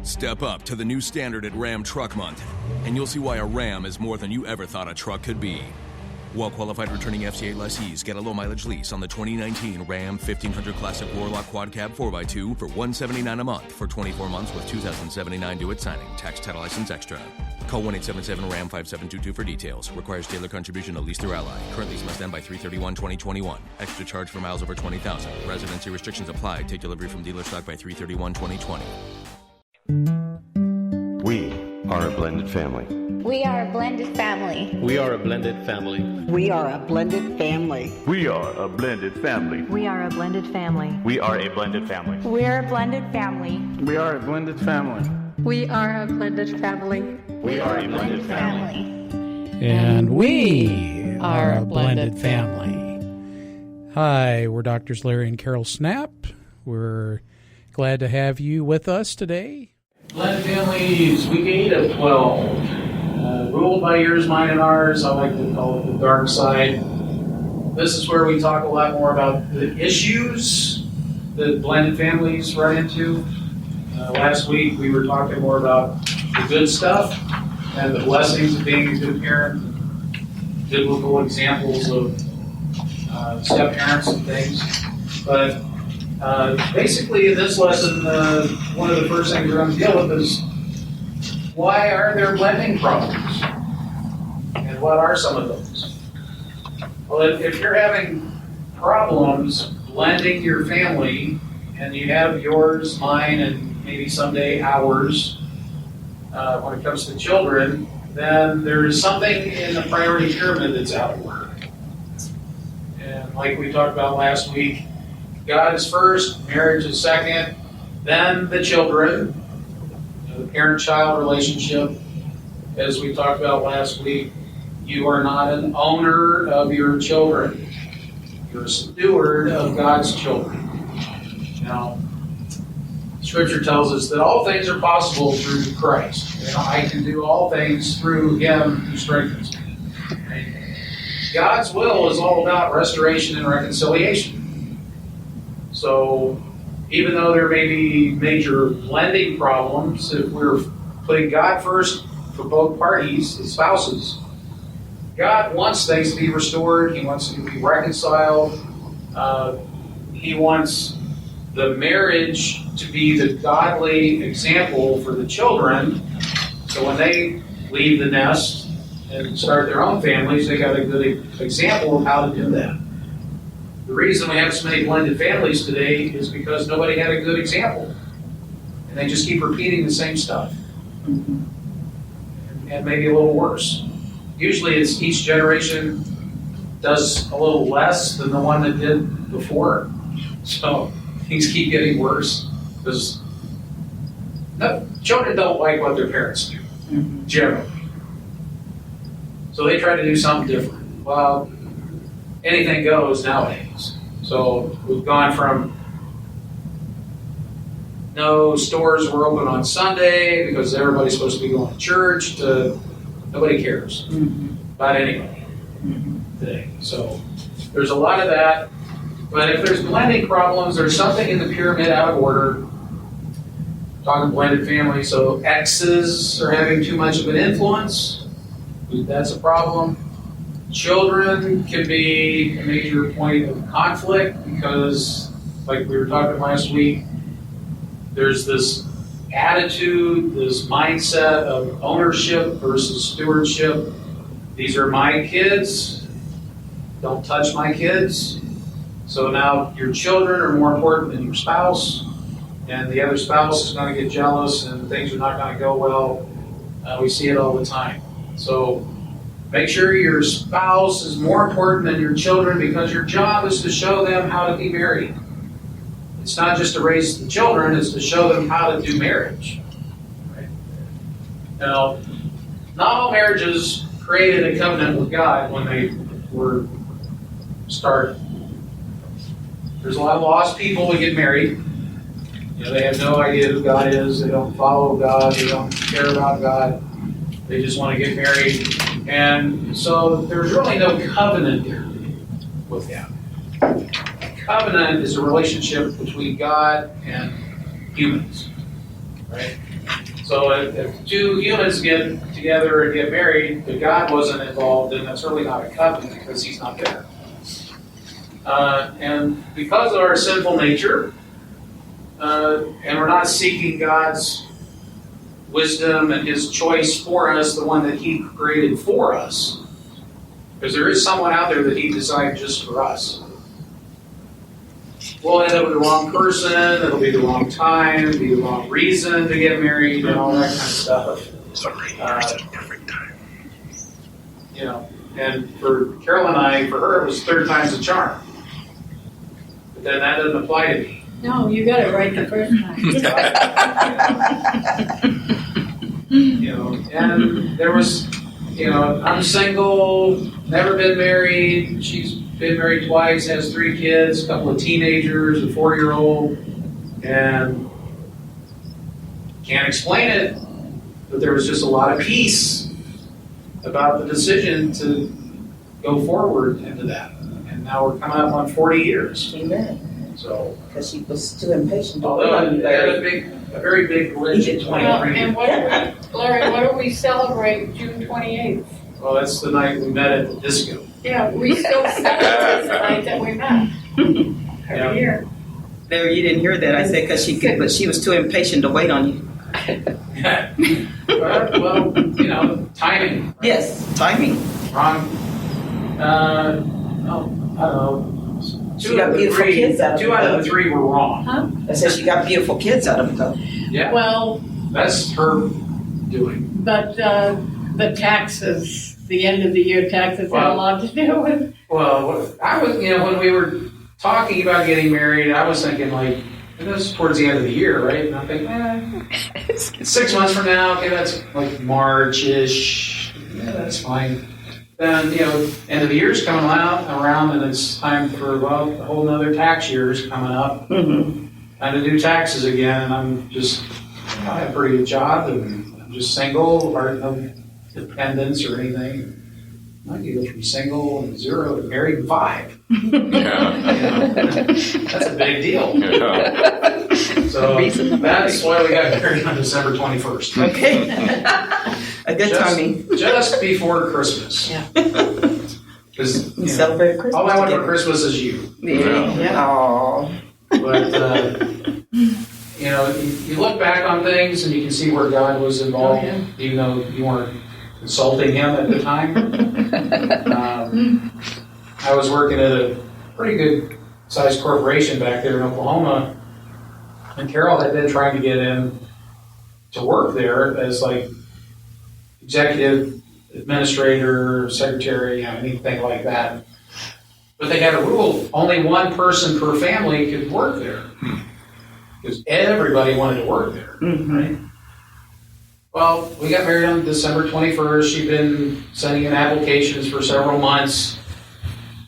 Step up to the new standard at Ram Truck Month, and you'll see why a Ram is more than you ever thought a truck could be. Well-qualified returning FCA lessees get a low-mileage lease on the 2019 Ram 1500 Classic Warlock Quad Cab 4x2 for $179 a month for 24 months with $2,079 due at signing. Tax, title, license extra. Call 1-877-RAM-5722 for details. Requires dealer contribution at lease through Ally. Current lease must end by 3/31/2021. Extra charge for miles over 20,000. Residency restrictions apply. Take delivery from dealer stock by 3/31/2020. We are a blended family. We are a blended family. We are a blended family. We are a blended family. We are a blended family. We are a blended family. We are a blended family. We're a blended family. We are a blended family. We are a blended family. We are a blended family. And we are a blended family. Hi, we're Doctors Larry and Carol Snap. We're glad to have you with us today. Blended Families, week 8 of 12. Ruled by yours, mine, and ours. I like to call it the dark side. This is where we talk a lot more about the issues that blended families run into. Last week we were talking more about the good stuff and the blessings of being a good parent, biblical examples of step-parents and things. But basically in this lesson, one of the first things we're going to deal with is why are there blending problems? And what are some of those? Well, if you're having problems blending your family, and you have yours, mine, and maybe someday ours, when it comes to children, then there is something in the priority pyramid that's out of order. And like we talked about last week, God is first, marriage is second, then the children, the parent-child relationship. As we talked about last week, you are not an owner of your children. You're a steward of God's children. Now, Scripture tells us that all things are possible through Christ. I can do all things through Him who strengthens me. Right? God's will is all about restoration and reconciliation. So, even though there may be major blending problems, if we're putting God first for both parties, the spouses, God wants things to be restored. He wants to be reconciled. He wants the marriage to be the godly example for the children. So when they leave the nest and start their own families, they got a good example of how to do that. The reason we have so many blended families today is because nobody had a good example. And they just keep repeating the same stuff. And maybe a little worse. Usually it's each generation does a little less than the one that did before. So things keep getting worse because children don't like what their parents do, generally. So they try to do something different. Well, anything goes nowadays. So we've gone from no stores were open on Sunday because everybody's supposed to be going to church to nobody cares about anybody today. So there's a lot of that. But if there's blending problems, there's something in the pyramid out of order. Talking blended family, so exes are having too much of an influence. That's a problem. Children can be a major point of conflict because, like we were talking last week, there's this attitude, this mindset of ownership versus stewardship. These are my kids. Don't touch my kids. So now your children are more important than your spouse, and the other spouse is going to get jealous and things are not going to go well. We see it all the time. So make sure your spouse is more important than your children because your job is to show them how to be married. It's not just to raise the children, it's to show them how to do marriage. Right? Now, not all marriages created a covenant with God when they were started. There's a lot of lost people that get married. They have no idea who God is. They don't follow God. They don't care about God. They just want to get married. And so there's really no covenant there with God. Covenant is a relationship between God and humans. Right? So if two humans get together and get married, but God wasn't involved, then that's really not a covenant because He's not there. And because of our sinful nature, and we're not seeking God's wisdom and His choice for us, the one that He created for us, because there is someone out there that He designed just for us. We'll end up with the wrong person, it'll be the wrong time, it'll be the wrong reason to get married, and all that kind of stuff. You know, and for Carol and I, for her, it was third time's a charm. But then that doesn't apply to me. No, you got it right the first time. You know, and there was, you know, I'm single, never been married. She's been married twice, has 3 kids, a couple of teenagers, a 4-year-old, and can't explain it, but there was just a lot of peace about the decision to go forward into that. And now we're coming up on 40 years. Amen. So, Because she was too impatient. although I had a very big glitch in Well, 23. and Larry, what do we celebrate June 28th? Well, that's the night we met at the disco. Yeah, we still celebrate the night that we met. Yeah. Every year. There, you didn't hear that. I said because she was too impatient to wait on you. Well, you know, timing. Right? Yes, timing. Wrong. I don't know. She got beautiful kids out of it. 2 out of the 3 were wrong. Huh? I said she got beautiful kids out of it though. Yeah, Well, that's her doing. but the taxes, the end of the year taxes had a lot to do with. Well, I was, you know, when we were talking about getting married, I was thinking like, it was towards the end of the year, right? And I think, 6 months from now, okay, that's like March-ish. Yeah, that's fine. Then, you know, end of the year's coming around, and it's time for, well, a whole nother tax year's coming up. Mm-hmm. Time to do taxes again, and I'm just, you know, I have a pretty good job, and I'm just single, or no dependents or anything. I can go from single and 0 to married and 5. Yeah. You know, that's a big deal. Yeah. So that's why we got married on December 21st. Okay. A good timing. Just before Christmas. Yeah. Because We celebrate Christmas. all I want for together. Christmas is you. Yeah. Aww. But, you know, you look back on things and you can see where God was involved, Oh, yeah. even though you weren't consulting Him at the time. I was working at a pretty good sized corporation back there in Oklahoma, and Carol had been trying to get in to work there as like executive administrator, secretary, you know, anything like that. But they had a rule, only one person per family could work there. Because everybody wanted to work there, right? Well, we got married on December 21st. She'd been sending in applications for several months.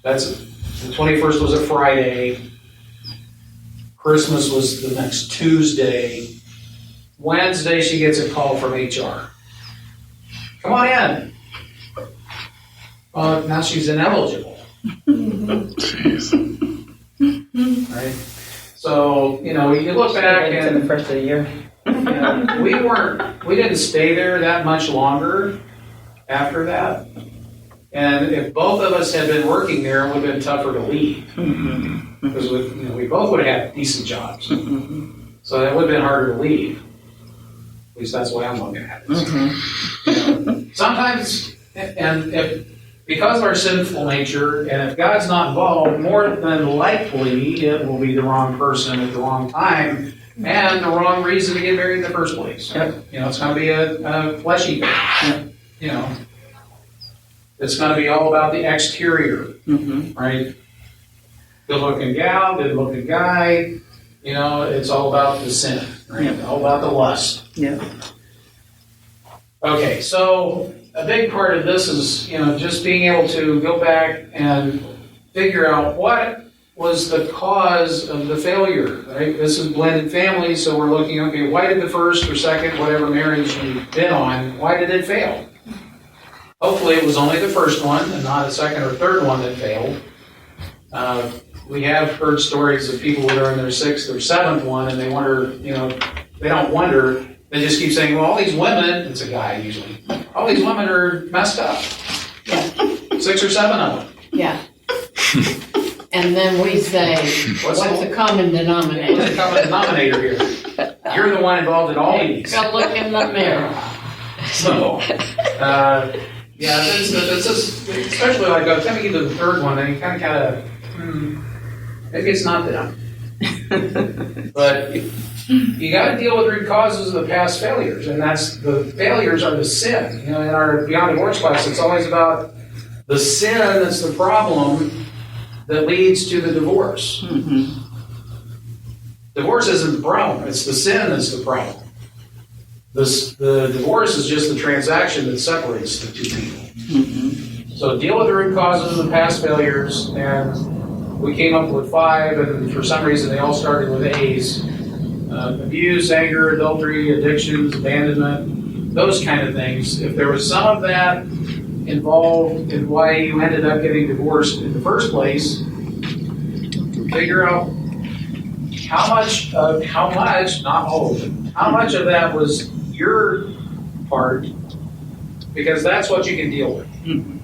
The 21st was a Friday. Christmas was the next Tuesday. Wednesday, she gets a call from HR. Come on in. Well, now she's ineligible. Right? So, you know, you look back In the and first of the year. you know, we didn't stay there that much longer after that. And if both of us had been working there, it would have been tougher to leave. Because we both would have had decent jobs. So that would have been harder to leave. At least that's the way I'm looking at it. You know, sometimes, because of our sinful nature, and if God's not involved, more than likely it will be the wrong person at the wrong time and the wrong reason to get married in the first place. Yep. You know, it's going to be a fleshy thing. You know, it's going to be all about the exterior, right? Good-looking gal, good-looking guy. You know, it's all about the sin, right? Yeah. All about the lust. Yeah. Okay, so a big part of this is, you know, just being able to go back and figure out what was the cause of the failure, right? This is blended family, so we're looking, okay, why did the first or second, whatever marriage you've been on, why did it fail? Hopefully it was only the first one and not a second or third one that failed. We have heard stories of people that are in their 6th or 7th one and they wonder, you know, they don't wonder, They just keep saying, well, all these women, it's a guy usually, all these women are messed up. Yeah. 6 or 7 of them. Yeah. And then we say, what's the common denominator? What's the common denominator here? You're the one involved in all these. Go look in the mirror. So, yeah, it's just, especially like by the time you get to the third one, then you kind of, maybe it's not them. But you got to deal with the root causes of the past failures, and the failures are the sin. In our Beyond Divorce class, it's always about the sin that's the problem that leads to the divorce. Mm-hmm. Divorce isn't the problem; it's the sin that's the problem. The divorce is just the transaction that separates the two people. Mm-hmm. So deal with the root causes of the past failures, and we came up with 5, and for some reason they all started with A's. Abuse, anger, adultery, addictions, abandonment, those kind of things. If there was some of that involved in why you ended up getting divorced in the first place, figure out how much, not all of it, how much of that was your part, because that's what you can deal with. Mm-hmm.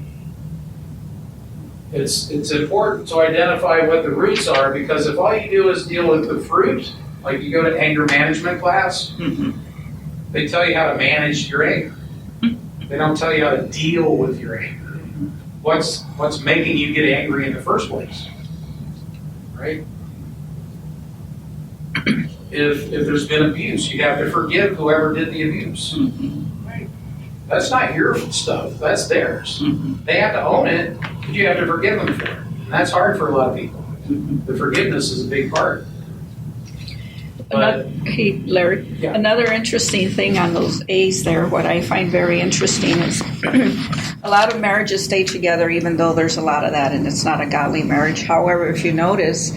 It's important to identify what the roots are, because if all you do is deal with the fruit, like you go to anger management class, Mm-hmm. they tell you how to manage your anger. They don't tell you how to deal with your anger. What's making you get angry in the first place, right? If there's been abuse, you have to forgive whoever did the abuse. Mm-hmm. Right? That's not your stuff. That's theirs. Mm-hmm. They have to own it, but you have to forgive them for it. And that's hard for a lot of people. Mm-hmm. The forgiveness is a big part. But, Hey, Larry, Yeah. Another interesting thing on those A's there, what I find very interesting is a lot of marriages stay together even though there's a lot of that and it's not a godly marriage. However, if you notice,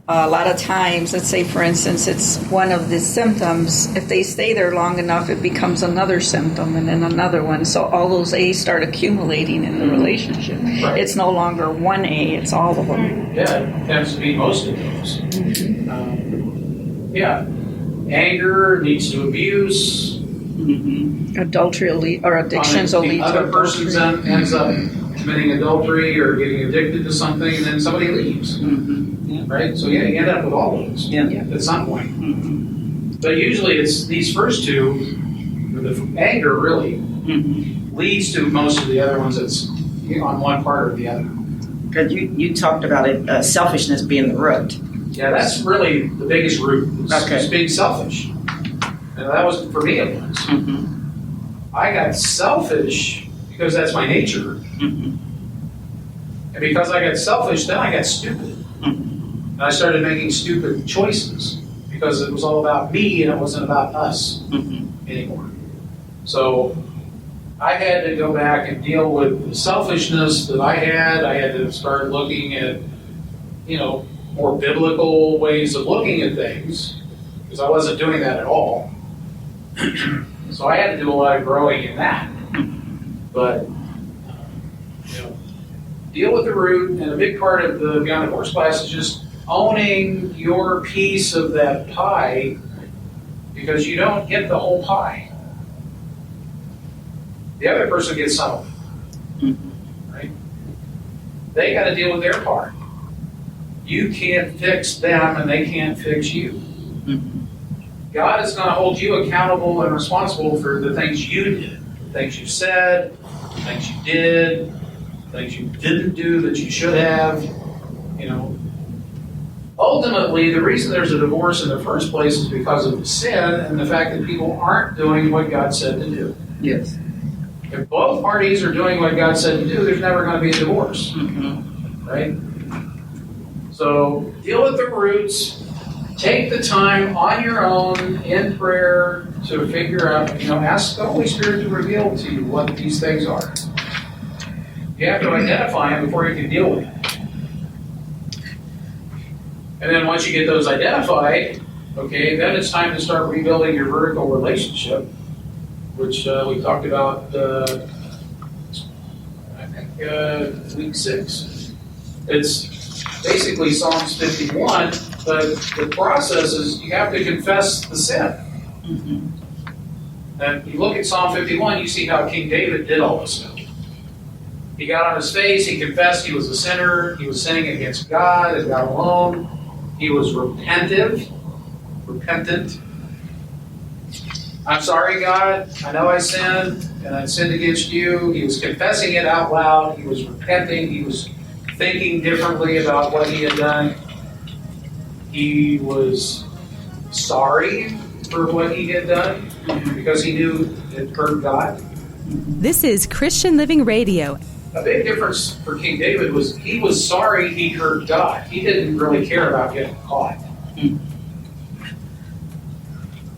a lot of times, let's say for instance, it's one of the symptoms, if they stay there long enough, it becomes another symptom and then another one. So all those A's start accumulating in the relationship. Right. It's no longer one A, it's all of them. yeah, it tends to be most of those. Yeah, anger leads to abuse. Mm-hmm. Adultery will lead, or addictions will lead The to other person adultery. ends up committing adultery or getting addicted to something, and then somebody leaves. Mm-hmm. Yeah. Right? So yeah, you end up with all those at some point. Mm-hmm. But usually it's these first two, the anger really Mm-hmm. leads to most of the other ones that's on one part or the other. Because you talked about it, selfishness being the root. Yeah, that's really the biggest root. Okay. It's being selfish. And that was, for me, it was. Mm-hmm. I got selfish because that's my nature. Mm-hmm. And because I got selfish, then I got stupid. Mm-hmm. And I started making stupid choices because it was all about me and it wasn't about us Mm-hmm. anymore. So I had to go back and deal with the selfishness that I had. I had to start looking at, more biblical ways of looking at things, because I wasn't doing that at all. So I had to do a lot of growing in that. But, deal with the root, and a big part of the Beyond Divorce class is just owning your piece of that pie, because you don't get the whole pie. The other person gets some of it, right? They got to deal with their part. You can't fix them and they can't fix you. Mm-hmm. God is going to hold you accountable and responsible for the things you did, the things you said, the things you did, the things you didn't do that you should have. Ultimately, the reason there's a divorce in the first place is because of the sin and the fact that people aren't doing what God said to do. Yes. If both parties are doing what God said to do, there's never going to be a divorce, Mm-hmm. right? So deal with the roots. Take the time on your own in prayer to figure out, ask the Holy Spirit to reveal to you what these things are. You have to identify them before you can deal with them. And then once you get those identified, then it's time to start rebuilding your vertical relationship, which we talked about, week 6. It's basically Psalms 51, but the process is you have to confess the sin. Mm-hmm. And you look at Psalm 51, you see how King David did all this stuff. He got on his face, he confessed he was a sinner, he was sinning against God and God alone. He was repentant. I'm sorry, God, I know I sinned, and I sinned against you. He was confessing it out loud. He was repenting. He was thinking differently about what he had done. He was sorry for what he had done because he knew it hurt God. This is Christian Living Radio. A big difference for King David was he was sorry he hurt God. He didn't really care about getting caught.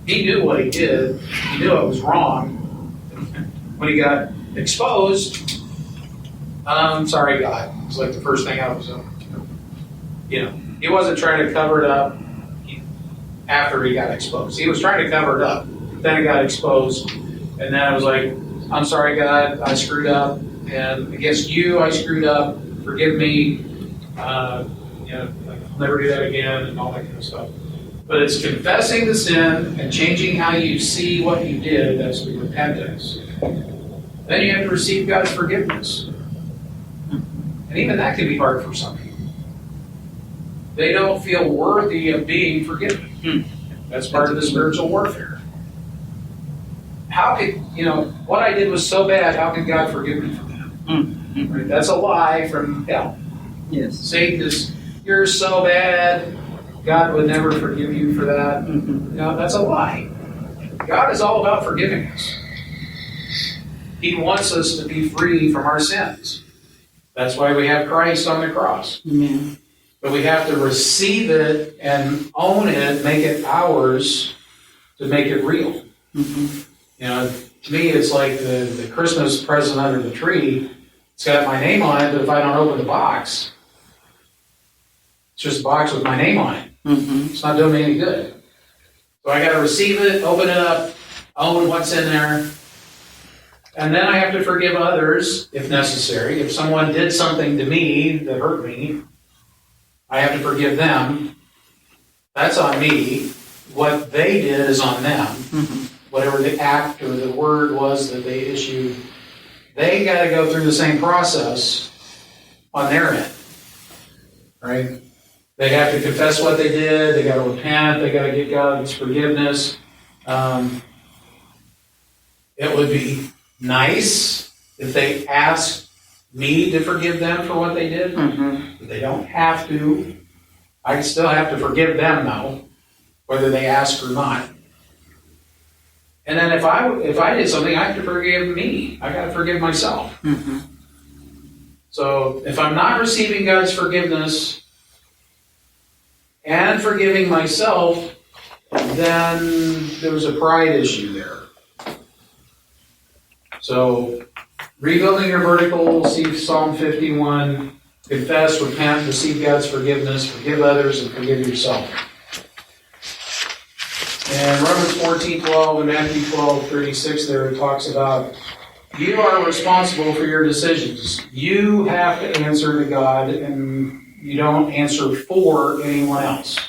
He knew what he did. He knew it was wrong. When he got exposed, I'm sorry, God. It was like the first thing out of his own. He wasn't trying to cover it up after he got exposed. He was trying to cover it up. Then he got exposed. And then I was like, I'm sorry, God. I screwed up. And against you, I screwed up. Forgive me. I'll never do that again and all that kind of stuff. But it's confessing the sin and changing how you see what you did. That's the repentance. Then you have to receive God's forgiveness. And even that can be hard for some people. They don't feel worthy of being forgiven. That's part of the spiritual warfare. How could, what I did was so bad, how could God forgive me for that? Right? That's a lie from hell. Yes. Satan is, you're so bad, God would never forgive you for that. That's a lie. God is all about forgiving us. He wants us to be free from our sins. That's why we have Christ on the cross. Amen. But we have to receive it and own it, make it ours, to make it real. To me, it's like the Christmas present under the tree. It's got my name on it, but if I don't open the box, it's just a box with my name on it. It's not doing me any good. So I got to receive it, open it up, own what's in there, and then I have to forgive others if necessary. If someone did something to me that hurt me, I have to forgive them. That's on me. What they did is on them. Whatever the act or the word was that they issued, they got to go through the same process on their end. Right? They have to confess what they did. They got to repent. They got to get God's forgiveness. It would be nice if they asked me to forgive them for what they did. But they don't have to. I still have to forgive them, though, whether they ask or not. And then if I did something, I have to forgive me. I got to forgive myself. So if I'm not receiving God's forgiveness and forgiving myself, then there's a pride issue there. So rebuilding your vertical, see Psalm 51, confess, repent, receive God's forgiveness, forgive others, and forgive yourself. And Romans 14:12 and Matthew 12:36 there, it talks about you are responsible for your decisions. You have to answer to God, and you don't answer for anyone else.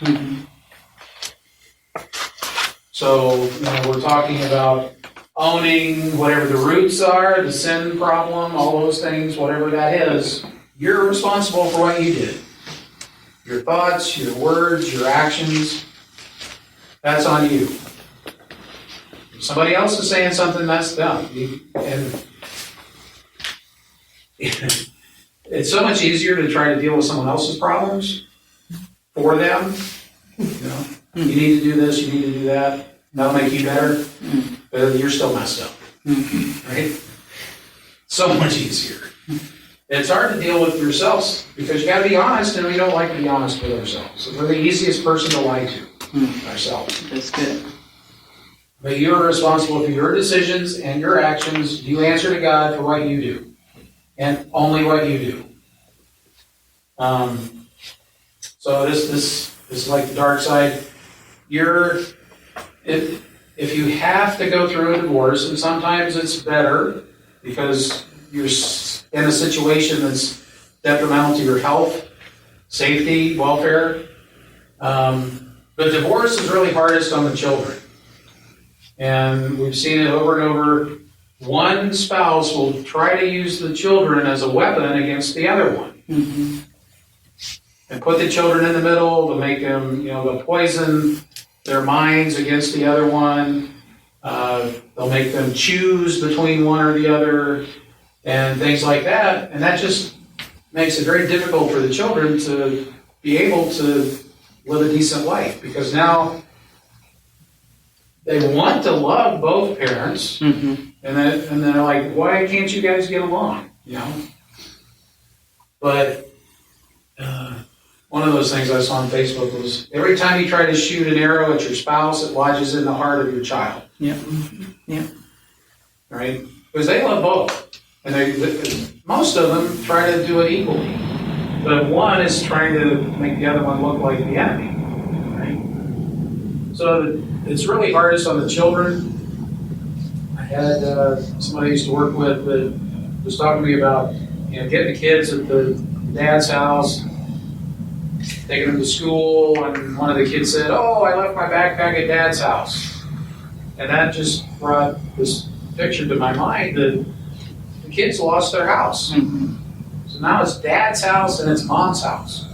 So we're talking about owning whatever the roots are, the sin problem, all those things, whatever that is. You're responsible for what you did. Your thoughts, your words, your actions. That's on you. If somebody else is saying something, that's them. And it's so much easier to try to deal with someone else's problems for them. You need to do this, you need to do that. That'll make you better. But you're still messed up. Right? So much easier. It's hard to deal with yourselves because you got to be honest, and we don't like to be honest with ourselves. So we're the easiest person to lie to. Ourselves. That's good. But you're responsible for your decisions and your actions. You answer to God for what you do. And only what you do. So this is like the dark side. If you have to go through a divorce, and sometimes it's better because you're in a situation that's detrimental to your health, safety, welfare. But divorce is really hardest on the children. And we've seen it over and over. One spouse will try to use the children as a weapon against the other one. Mm-hmm. And put the children in the middle to make them, they'll poison their minds against the other one. They'll make them choose between one or the other and things like that. And that just makes it very difficult for the children to be able to live a decent life, because now they want to love both parents, Mm-hmm. and they're like, why can't you guys get along? But one of those things I saw on Facebook was, every time you try to shoot an arrow at your spouse, it lodges in the heart of your child. Yeah. Yeah. Right? Because they love both. And most of them try to do it equally. But one is trying to make the other one look like the enemy. Right? So it's really hardest on the children. I had somebody I used to work with that was talking to me about getting the kids at the dad's house, taking them to school, and one of the kids said, "Oh, I left my backpack at Dad's house." And that just brought this picture to my mind that the kids lost their house. Mm-hmm. So now it's Dad's house and it's Mom's house.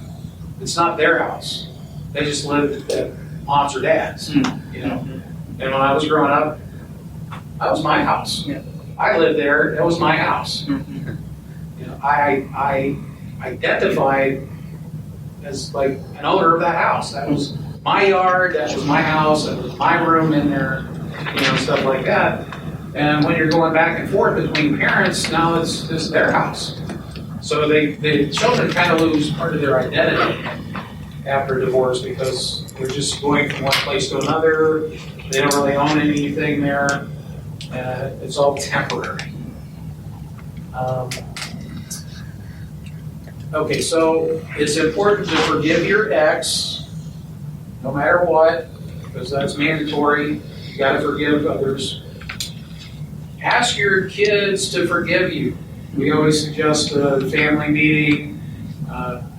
It's not their house. They just lived at Mom's or Dad's, Mm-hmm. And when I was growing up, that was my house. Yeah. I lived there. That was my house. Mm-hmm. I identified as like an owner of that house. That was my yard, that was my house, that was my room in there, stuff like that. And when you're going back and forth between parents, now it's just their house. So the children kind of lose part of their identity after divorce, because they're just going from one place to another. They don't really own anything there. It's all temporary. Okay, so it's important to forgive your ex, no matter what, because that's mandatory. You got to forgive others. Ask your kids to forgive you. We always suggest a family meeting.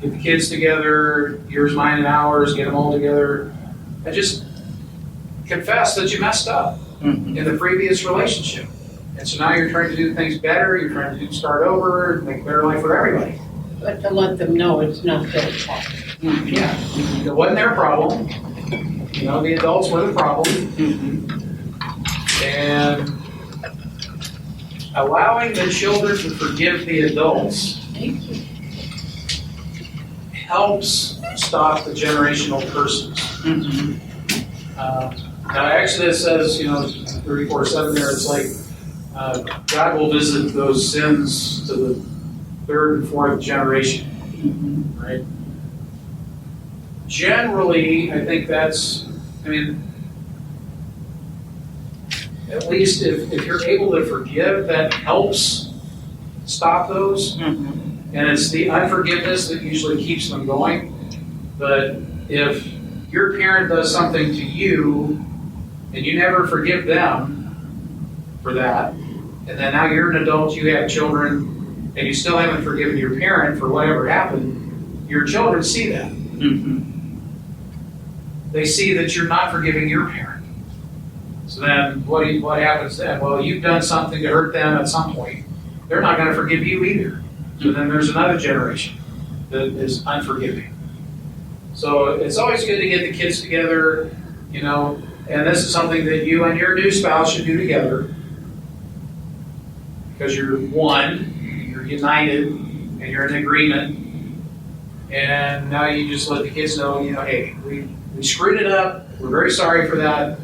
Get the kids together, yours, mine, and ours. Get them all together, and just confess that you messed up in the previous relationship. And so now you're trying to do things better. You're trying to start over, make a better life for everybody. But to let them know it's not their fault. Yeah, it wasn't their problem. The adults were the problem. And allowing the children to forgive the adults helps stop the generational curses. Now, Exodus says, 34:7 there, it's like God will visit those sins to the third and fourth generation, right? Generally, I think that's, at least if you're able to forgive, that helps stop those. And it's the unforgiveness that usually keeps them going. But if your parent does something to you and you never forgive them for that, and then now you're an adult, you have children, and you still haven't forgiven your parent for whatever happened, your children see that. They see that you're not forgiving your parent. So then what happens then? Well, you've done something to hurt them at some point. They're not going to forgive you either. So then there's another generation that is unforgiving. So it's always good to get the kids together, and this is something that you and your new spouse should do together, because you're one, you're united, and you're in agreement. And now you just let the kids know, hey, we screwed it up. We're very sorry for that.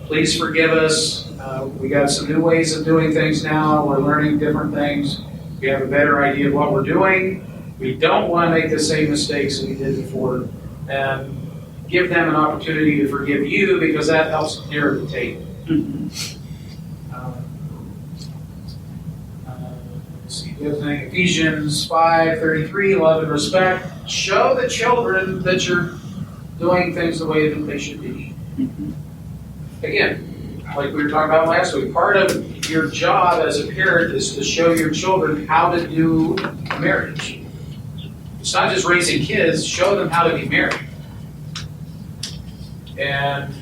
Please forgive us. We got some new ways of doing things now. We're learning different things. We have a better idea of what we're doing. We don't want to make the same mistakes that we did before. And give them an opportunity to forgive you, because that helps clear the tape. Let's see, the other thing, Ephesians 5:33, love and respect. Show the children that you're doing things the way that they should be. Again, like we were talking about last week, part of your job as a parent is to show your children how to do marriage. It's not just raising kids, show them how to be married. And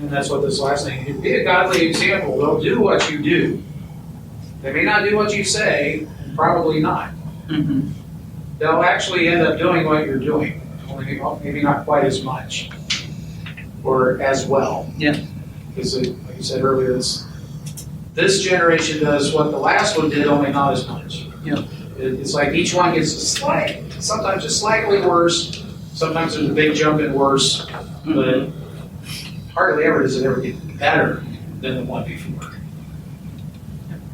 and that's what this last thing, be a godly example. They'll do what you do. They may not do what you say, probably not. Mm-hmm. They'll actually end up doing what you're doing, only maybe not quite as much or as well. Yeah. Because, like you said earlier, this generation does what the last one did, only not as much. Yeah. It's like each one gets sometimes just slightly worse. Sometimes there's a big jump in worse, but hardly ever does it ever get better than the one before.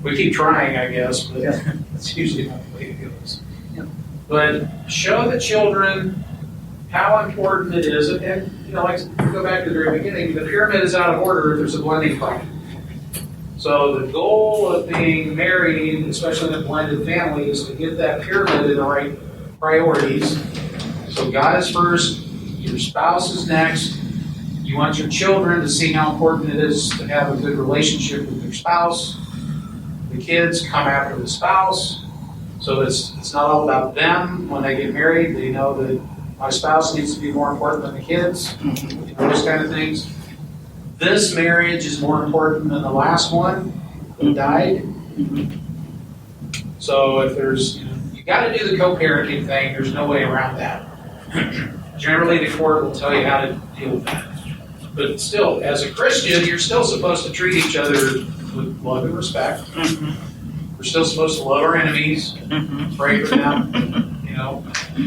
We keep trying, I guess, but that's usually not the way it goes. Yeah. But show the children how important it is, and like go back to the very beginning. The pyramid is out of order if there's a blending problem. So the goal of being married, especially in a blended family, is to get that pyramid in the right priorities. So God is first, your spouse is next. You want your children to see how important it is to have a good relationship with your spouse. The kids come after the spouse. So it's not all about them when they get married. They know that my spouse needs to be more important than the kids, those kind of things. This marriage is more important than the last one that died. So if there's, you got to do the co-parenting thing. There's no way around that. Generally, the court will tell you how to deal with that. But still, as a Christian, you're still supposed to treat each other with love and respect. We're still supposed to love our enemies, pray for them.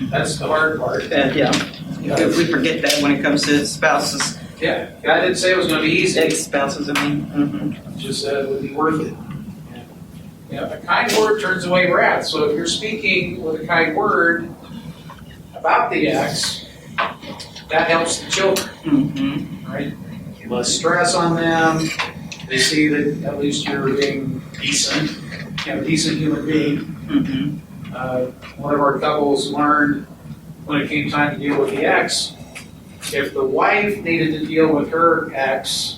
That's the hard part. We forget that when it comes to spouses. Yeah, God didn't say it was going to be easy. Spouses, I mean. Just said it would be worth it. A kind word turns away wrath. So if you're speaking with a kind word about the ex, that helps the children, right? Less stress on them. They see that at least you're being decent, a decent human being. One of our couples learned when it came time to deal with the ex, if the wife needed to deal with her ex,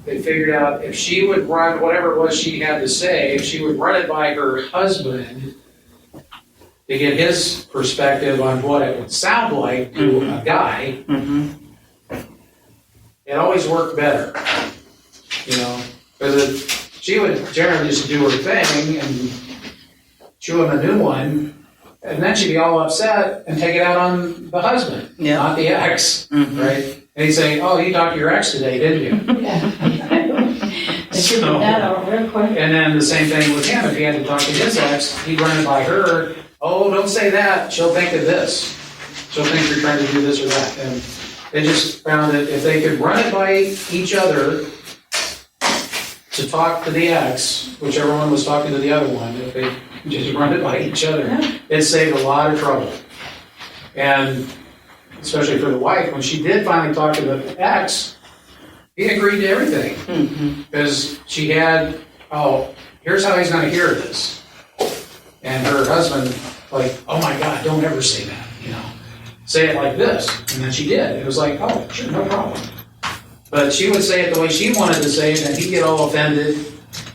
they figured out if she would run whatever it was she had to say, if she would run it by her husband to get his perspective on what it would sound like to a guy, it always worked better. Because she would generally just do her thing and chew him a new one, and then she'd be all upset and take it out on the husband, not the ex, right? And he'd say, "Oh, you talked to your ex today, didn't you?" That out real quick. And then the same thing with him. If he had to talk to his ex, he'd run it by her. "Oh, don't say that. She'll think of this. She'll think you're trying to do this or that." And they just found that if they could run it by each other to talk to the ex, whichever one was talking to the other one, if they just run it by each other, it saved a lot of trouble. And especially for the wife, when she did finally talk to the ex, he agreed to everything. Because she had, here's how he's going to hear this. And her husband, like, "Oh my God, don't ever say that, Say it like this." And then she did. It was like, "Oh, sure, no problem." But she would say it the way she wanted to say it, and he'd get all offended,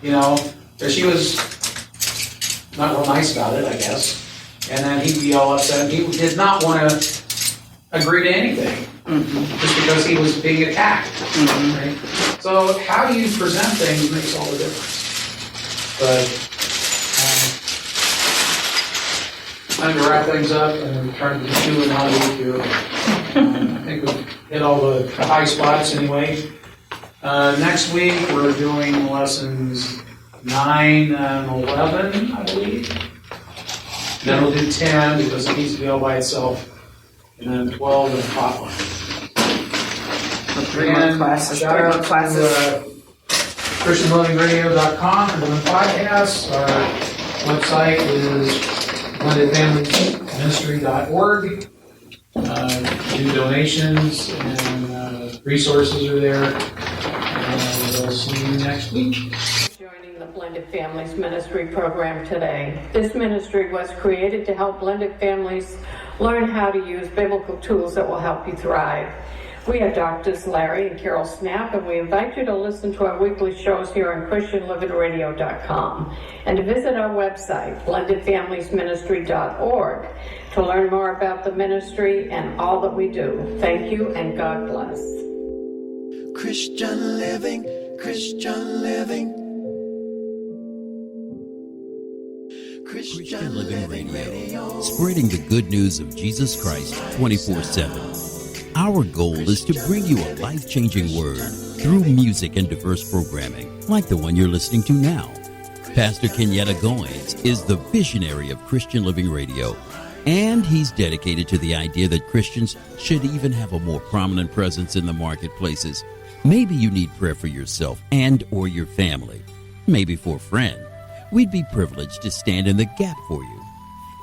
because she was not real nice about it, I guess. And then he'd be all upset. He did not want to agree to anything, just because he was being attacked. Right? So how you present things makes all the difference. But time to wrap things up and turn to the 2 and 1 week here. I think we've hit all the high spots anyway. Next week we're doing lessons 9 and 11, I believe. Then we'll do 10 because it needs to be all by itself. And then 12 and Hotline. Three-month classes. Shout out to ChristianLivingRadio.com for the podcast. Our website is blendedfamilyministry.org. Do donations and resources are there. And we'll see you next week. Joining the Blended Families Ministry program today. This ministry was created to help blended families learn how to use biblical tools that will help you thrive. We are Doctors Larry and Carol Snap, and we invite you to listen to our weekly shows here on ChristianLivingRadio.com and to visit our website, BlendedFamiliesMinistry.org, to learn more about the ministry and all that we do. Thank you, and God bless. Christian living, Christian living. Christian Living Radio, spreading the good news of Jesus Christ 24/7. Our goal is to bring you a life-changing word through music and diverse programming, like the one you're listening to now. Pastor Kenyatta Goins is the visionary of Christian Living Radio, and he's dedicated to the idea that Christians should even have a more prominent presence in the marketplaces. Maybe you need prayer for yourself and or your family, maybe for a friend. We'd be privileged to stand in the gap for you.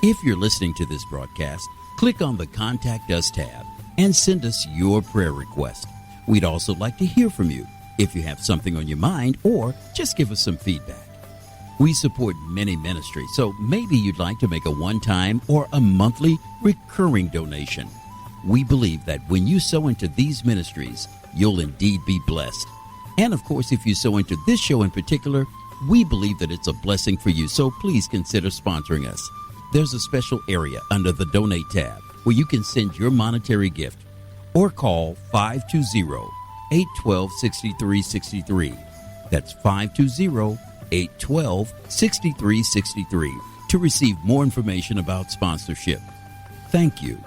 If you're listening to this broadcast, click on the Contact Us tab and send us your prayer request. We'd also like to hear from you if you have something on your mind, or just give us some feedback. We support many ministries, so maybe you'd like to make a one-time or a monthly recurring donation. We believe that when you sow into these ministries, you'll indeed be blessed. And of course, if you sow into this show in particular, we believe that it's a blessing for you, so please consider sponsoring us. There's a special area under the Donate tab where you can send your monetary gift or call 520-812-6363. That's 520-812-6363 to receive more information about sponsorship. Thank you.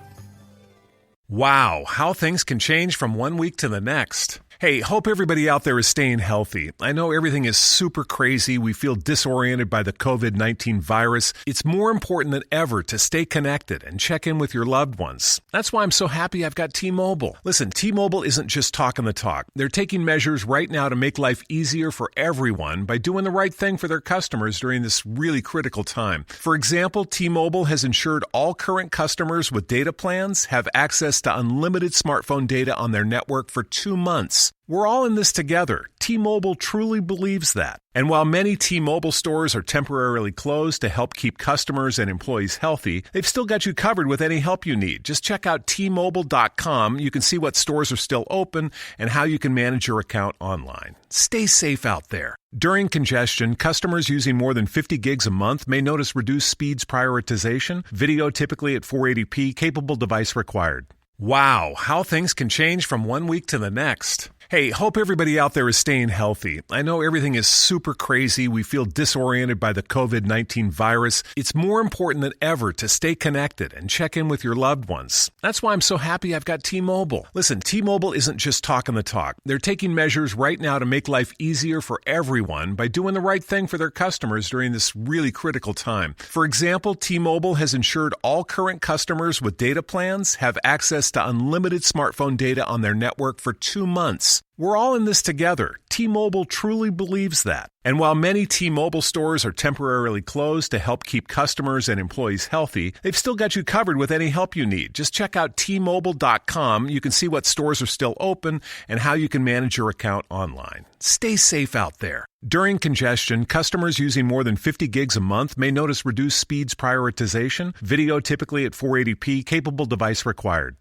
Wow, how things can change from one week to the next. Hey, hope everybody out there is staying healthy. I know everything is super crazy. We feel disoriented by the COVID-19 virus. It's more important than ever to stay connected and check in with your loved ones. That's why I'm so happy I've got T-Mobile. Listen, T-Mobile isn't just talking the talk. They're taking measures right now to make life easier for everyone by doing the right thing for their customers during this really critical time. For example, T-Mobile has ensured all current customers with data plans have access to unlimited smartphone data on their network for 2 months. We're all in this together. T-Mobile truly believes that. And while many T-Mobile stores are temporarily closed to help keep customers and employees healthy, they've still got you covered with any help you need. Just check out T-Mobile.com. You can see what stores are still open and how you can manage your account online. Stay safe out there. During congestion, customers using more than 50 gigs a month may notice reduced speeds prioritization, video typically at 480p, capable device required. Wow, how things can change from one week to the next. Hey, hope everybody out there is staying healthy. I know everything is super crazy. We feel disoriented by the COVID-19 virus. It's more important than ever to stay connected and check in with your loved ones. That's why I'm so happy I've got T-Mobile. Listen, T-Mobile isn't just talking the talk. They're taking measures right now to make life easier for everyone by doing the right thing for their customers during this really critical time. For example, T-Mobile has ensured all current customers with data plans have access to unlimited smartphone data on their network for 2 months. We're all in this together. T-Mobile truly believes that. And while many T-Mobile stores are temporarily closed to help keep customers and employees healthy, they've still got you covered with any help you need. Just check out T-Mobile.com. You can see what stores are still open and how you can manage your account online. Stay safe out there. During congestion, customers using more than 50 gigs a month may notice reduced speeds prioritization, video typically at 480p, capable device required.